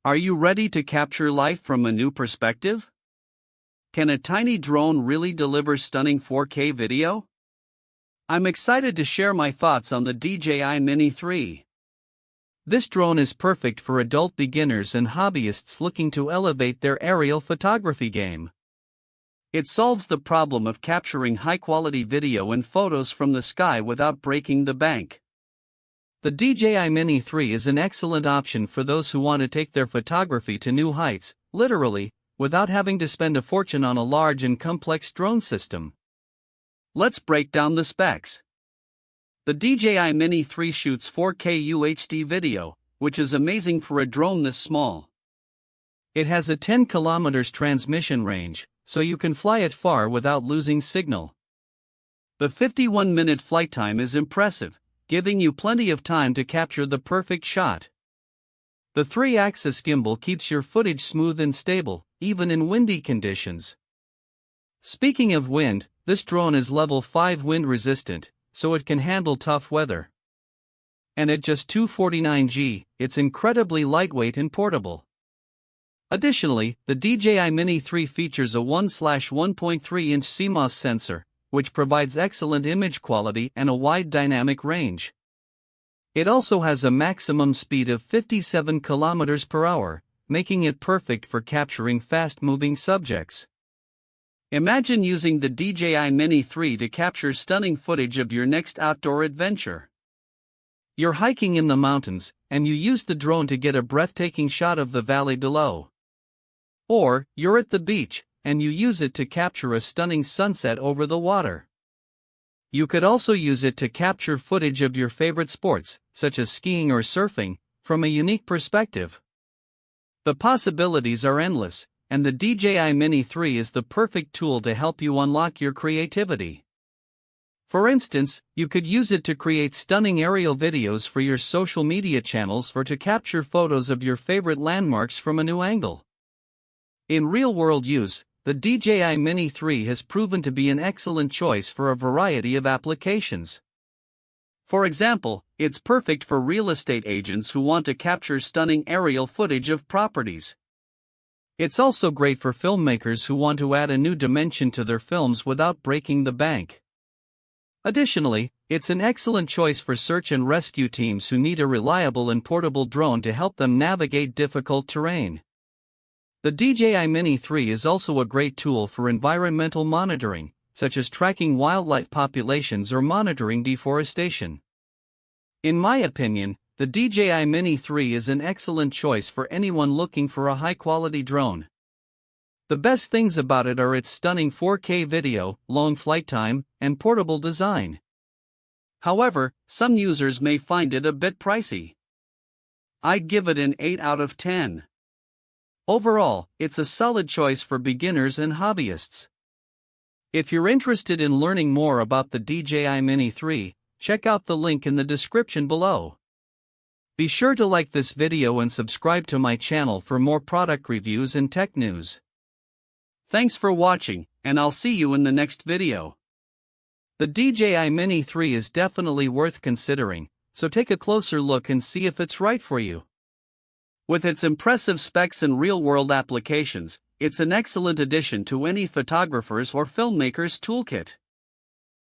Are you ready to capture life from a new perspective? Can a tiny drone really deliver stunning 4K video? I'm excited to share my thoughts on the DJI Mini 3. This drone is perfect for adult beginners and hobbyists looking to elevate their aerial photography game. It solves the problem of capturing high-quality video and photos from the sky without breaking the bank. The DJI Mini 3 is an excellent option for those who want to take their photography to new heights, literally, without having to spend a fortune on a large and complex drone system. Let's break down the specs. The DJI Mini 3 shoots 4K UHD video, which is amazing for a drone this small. It has a 10 km transmission range, so you can fly it far without losing signal. The 51-minute flight time is impressive, giving you plenty of time to capture the perfect shot. The 3-axis gimbal keeps your footage smooth and stable, even in windy conditions. Speaking of wind, this drone is level 5 wind resistant, so it can handle tough weather. And at just 249 g, it's incredibly lightweight and portable. Additionally, the DJI Mini 3 features a 1/1.3-inch CMOS sensor, which provides excellent image quality and a wide dynamic range. It also has a maximum speed of 57 km per hour, making it perfect for capturing fast-moving subjects. Imagine using the DJI Mini 3 to capture stunning footage of your next outdoor adventure. You're hiking in the mountains, and you use the drone to get a breathtaking shot of the valley below. Or, you're at the beach, and you use it to capture a stunning sunset over the water. You could also use it to capture footage of your favorite sports, such as skiing or surfing, from a unique perspective. The possibilities are endless, and the DJI Mini 3 is the perfect tool to help you unlock your creativity. For instance, you could use it to create stunning aerial videos for your social media channels or to capture photos of your favorite landmarks from a new angle. In real-world use, the DJI Mini 3 has proven to be an excellent choice for a variety of applications. For example, it's perfect for real estate agents who want to capture stunning aerial footage of properties. It's also great for filmmakers who want to add a new dimension to their films without breaking the bank. Additionally, it's an excellent choice for search and rescue teams who need a reliable and portable drone to help them navigate difficult terrain. The DJI Mini 3 is also a great tool for environmental monitoring, such as tracking wildlife populations or monitoring deforestation. In my opinion, the DJI Mini 3 is an excellent choice for anyone looking for a high-quality drone. The best things about it are its stunning 4K video, long flight time, and portable design. However, some users may find it a bit pricey. I'd give it an 8 out of 10. Overall, it's a solid choice for beginners and hobbyists. If you're interested in learning more about the DJI Mini 3, check out the link in the description below. Be sure to like this video and subscribe to my channel for more product reviews and tech news. Thanks for watching, and I'll see you in the next video. The DJI Mini 3 is definitely worth considering, so take a closer look and see if it's right for you. With its impressive specs and real-world applications, it's an excellent addition to any photographer's or filmmaker's toolkit.